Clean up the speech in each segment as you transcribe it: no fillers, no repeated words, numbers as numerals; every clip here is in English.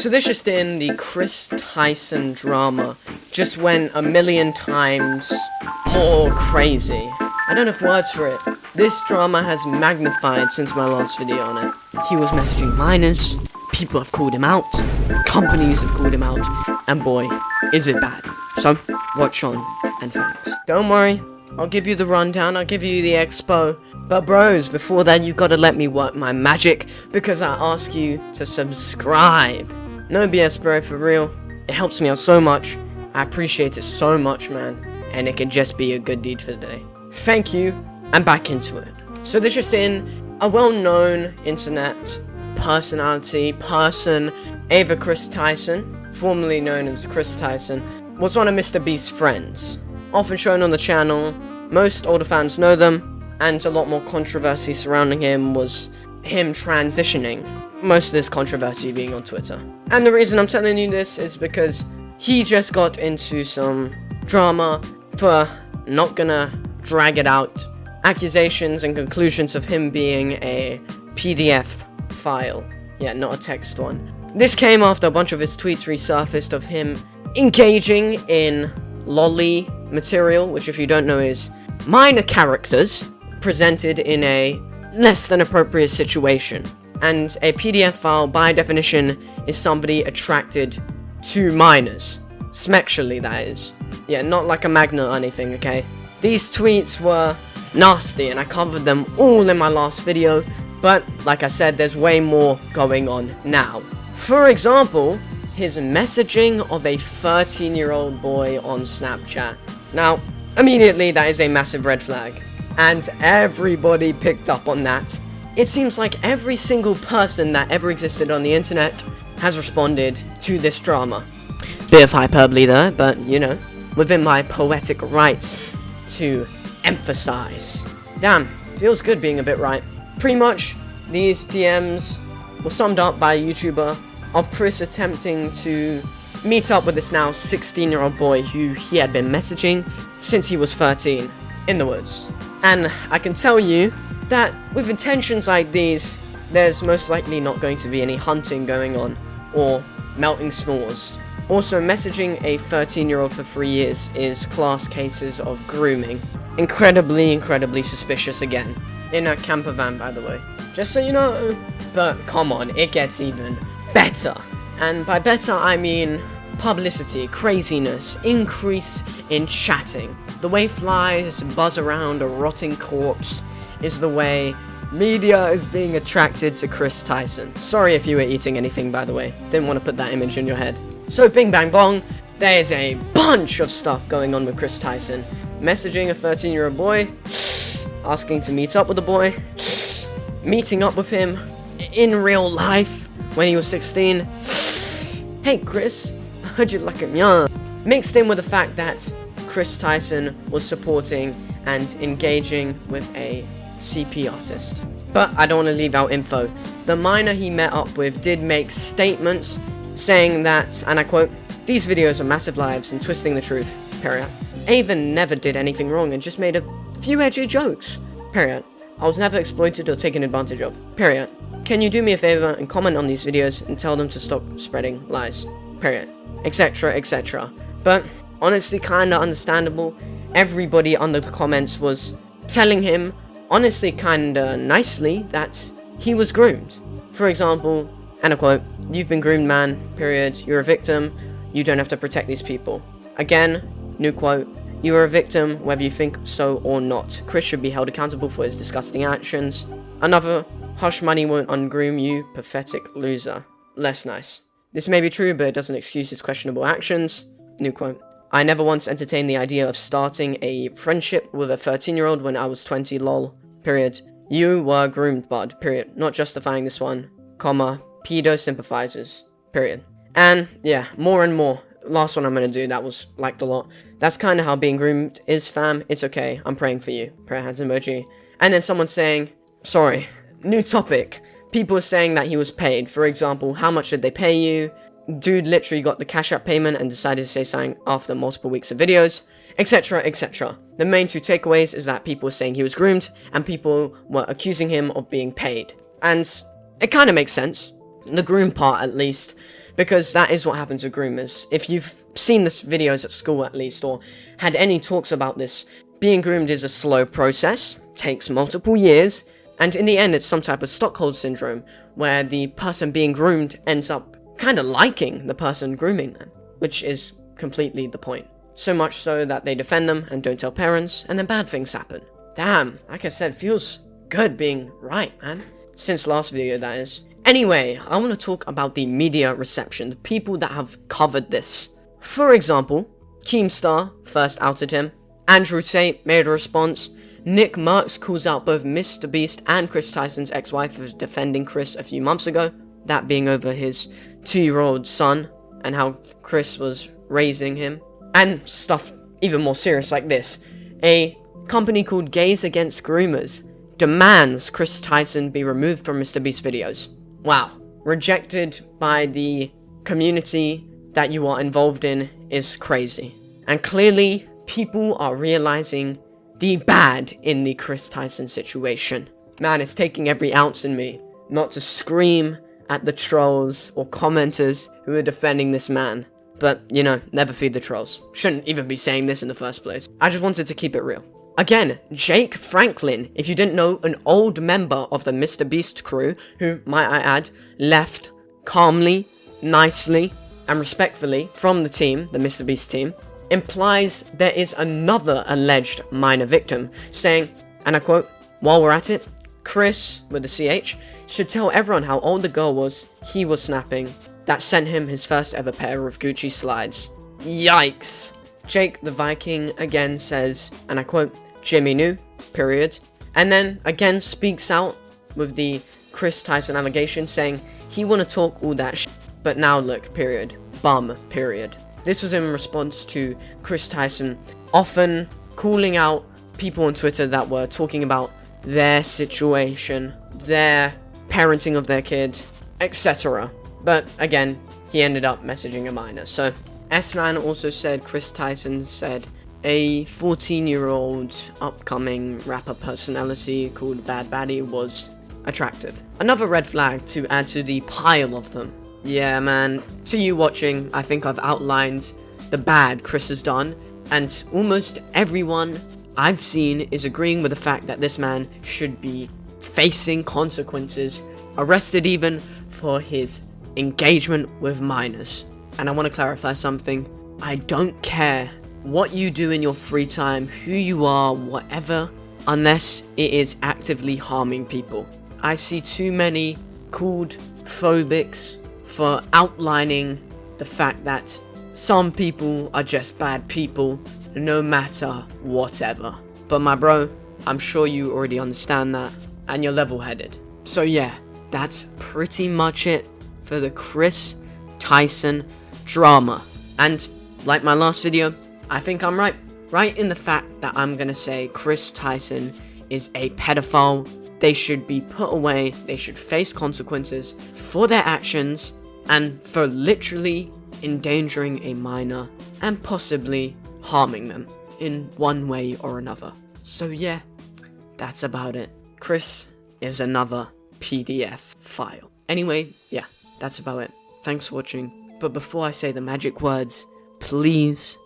So this just in, the Kris Tyson drama just went a million times more crazy. I don't have words for it. This drama has magnified since my last video on it. He was messaging minors, people have called him out, companies have called him out, and boy, is it bad. So, watch on, and thanks. Don't worry, I'll give you the rundown, I'll give you the expo. But bros, before that you gotta let me work my magic, because I ask you to subscribe. No BS bro, for real. It helps me out so much. I appreciate it so much, man. And it can just be a good deed for the day. Thank you, and back into it. So this just in, a well-known internet personality, Ava Kris Tyson, formerly known as Kris Tyson, was one of Mr. Beast's friends. Often shown on the channel, most older fans know them, and a lot more controversy surrounding him was him transitioning. Most of this controversy being on Twitter. And the reason I'm telling you this is because he just got into some drama for, not gonna drag it out, accusations and conclusions of him being a PDF file. Yeah, not a text one. This came after a bunch of his tweets resurfaced of him engaging in lolly material, which if you don't know is minor characters presented in a less than appropriate situation. And a PDF file, by definition, is somebody attracted to minors. Sexually, that is. Yeah, not like a magnet or anything, okay? These tweets were nasty, and I covered them all in my last video, but, like I said, there's way more going on now. For example, his messaging of a 13-year-old boy on Snapchat. Now, immediately, that is a massive red flag. And everybody picked up on that. It seems like every single person that ever existed on the internet has responded to this drama. Bit of hyperbole there, but, you know, within my poetic rights to emphasize. Damn, feels good being a bit right. Pretty much, these DMs were summed up by a YouTuber of Kris attempting to meet up with this now 16-year-old boy who he had been messaging since he was 13 in the woods. And I can tell you that with intentions like these, there's most likely not going to be any hunting going on, or melting s'mores. Also, messaging a 13-year-old for 3 years is class cases of grooming. Incredibly suspicious again. In a camper van, by the way. Just so you know. But come on, it gets even better. And by better, I mean publicity, craziness, increase in chatting. The way flies buzz around a rotting corpse is the way media is being attracted to Kris Tyson. Sorry if you were eating anything, by the way. Didn't want to put that image in your head. So, bing bang bong, there's a bunch of stuff going on with Kris Tyson. Messaging a 13-year-old boy, asking to meet up with the boy, meeting up with him in real life when he was 16. Hey Kris, I heard you like him young. Mixed in with the fact that Kris Tyson was supporting and engaging with a CP artist. But I don't want to leave out info. The minor he met up with did make statements saying that, and I quote, "These videos are massive lies and twisting the truth, period. Ava never did anything wrong and just made a few edgy jokes, period. I was never exploited or taken advantage of, period. Can you do me a favor and comment on these videos and tell them to stop spreading lies, period, etc, etc. But honestly, kinda understandable. Everybody under the comments was telling him, honestly kinda nicely, that he was groomed. For example, and I quote, "You've been groomed, man, period. You're a victim. You don't have to protect these people." Again, new quote, "You are a victim, whether you think so or not. Kris should be held accountable for his disgusting actions." Another, "Hush money won't ungroom you, pathetic loser." Less nice. This may be true, but it doesn't excuse his questionable actions. New quote, "I never once entertained the idea of starting a friendship with a 13-year-old when I was 20, lol, period. You were groomed, bud, period. Not justifying this one, comma, pedo sympathizers, period." And, yeah, more and more. Last one I'm gonna do, that was liked a lot. "That's kinda how being groomed is, fam. It's okay. I'm praying for you." Prayer hands emoji. And then someone saying, sorry, new topic. People saying that he was paid. For example, how much did they pay you? Dude literally got the Cash App payment and decided to say something after multiple weeks of videos, etc, etc. The main two takeaways is that people were saying he was groomed, and people were accusing him of being paid. And it kinda makes sense. The groom part, at least. because that is what happens to groomers. If you've seen this videos at school at least, or had any talks about this, being groomed is a slow process, takes multiple years, and in the end it's some type of Stockholm syndrome, where the person being groomed ends up kind of liking the person grooming them, which is completely the point. So much so that they defend them and don't tell parents, and then bad things happen. Damn, like I said, feels good being right, man. Since last video, that is. Anyway, I want to talk about the media reception, the people that have covered this. For example, Keemstar first outed him, Andrew Tate made a response, Nick Marks calls out both Mr. Beast and Kris Tyson's ex-wife for defending Kris a few months ago, that being over his 2-year-old son, and how Kris was raising him, and stuff even more serious like this. A company called Gays Against Groomers demands Kris Tyson be removed from Mr. Beast videos. Wow. Rejected by the community that you are involved in is crazy. And clearly, people are realizing the bad in the Kris Tyson situation. Man, it's taking every ounce in me not to scream at the trolls or commenters who are defending this man. But, you know, never feed the trolls. Shouldn't even be saying this in the first place. I just wanted to keep it real. Again, Jake Franklin, if you didn't know, an old member of the Mr. Beast crew, who, might I add, left calmly, nicely, and respectfully from the team, the Mr. Beast team, implies there is another alleged minor victim, saying, and I quote, "While we're at it, Kris, with the CH, should tell everyone how old the girl was he was snapping that sent him his first ever pair of Gucci slides." Yikes. Jake the Viking again says, and I quote, "Jimmy knew, period." And then again speaks out with the Kris Tyson allegation, saying he wanna talk all that shit, but now look, period. Bum, period. This was in response to Kris Tyson often calling out people on Twitter that were talking about their situation, their parenting of their kids, etc. But again, he ended up messaging a minor. So S-Man also said Kris Tyson said a 14-year-old upcoming rapper personality called Bad Baddie was attractive. Another red flag to add to the pile of them. Yeah, man, to you watching, I think I've outlined the bad Kris has done, and almost everyone I've seen is agreeing with the fact that this man should be facing consequences, arrested even for his engagement with minors. And I want to clarify something. I don't care what you do in your free time, who you are, whatever, unless it is actively harming people. I see too many called phobics for outlining the fact that some people are just bad people, no matter whatever. But my bro, I'm sure you already understand that, and you're level-headed. So yeah, that's pretty much it for the Kris Tyson drama. And like my last video, I think I'm right in the fact that I'm gonna say Kris Tyson is a pedophile. They should be put away, they should face consequences for their actions, and for literally endangering a minor and possibly harming them in one way or another. So yeah, that's about it. Kris is another PDF file. Anyway, yeah, that's about it. Thanks for watching. But before I say the magic words, please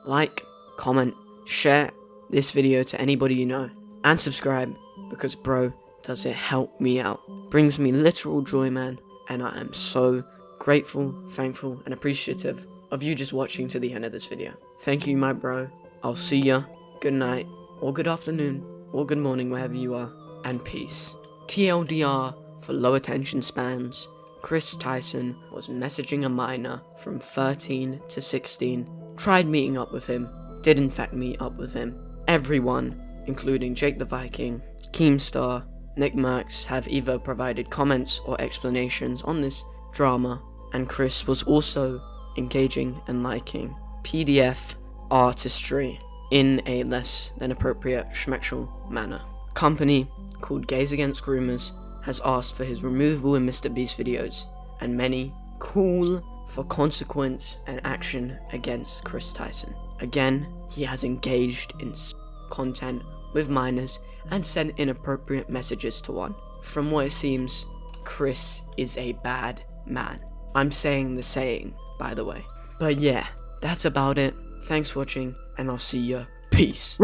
like, comment, share this video to anybody you know, and subscribe, because bro, does it help me out. Brings me literal joy, man. And I am so grateful, thankful, and appreciative of you just watching to the end of this video. Thank you, my bro. I'll see ya. Good night, or good afternoon, or good morning, wherever you are. And peace. TLDR for low attention spans. Kris Tyson was messaging a minor from 13 to 16. Tried meeting up with him. Did in fact meet up with him. Everyone, including Jake the Viking, Keemstar, Nick Marks, have either provided comments or explanations on this drama, and Kris was also engaging and liking PDF artistry in a less than appropriate schmexual manner. Company called Gays Against Groomers has asked for his removal in Mr. Beast videos, and many call for consequence and action against Kris Tyson. Again, he has engaged in content with minors and sent inappropriate messages to one. From what it seems, Kris is a bad man. I'm saying the saying, by the way. But yeah, that's about it. Thanks for watching, and I'll see ya. Peace.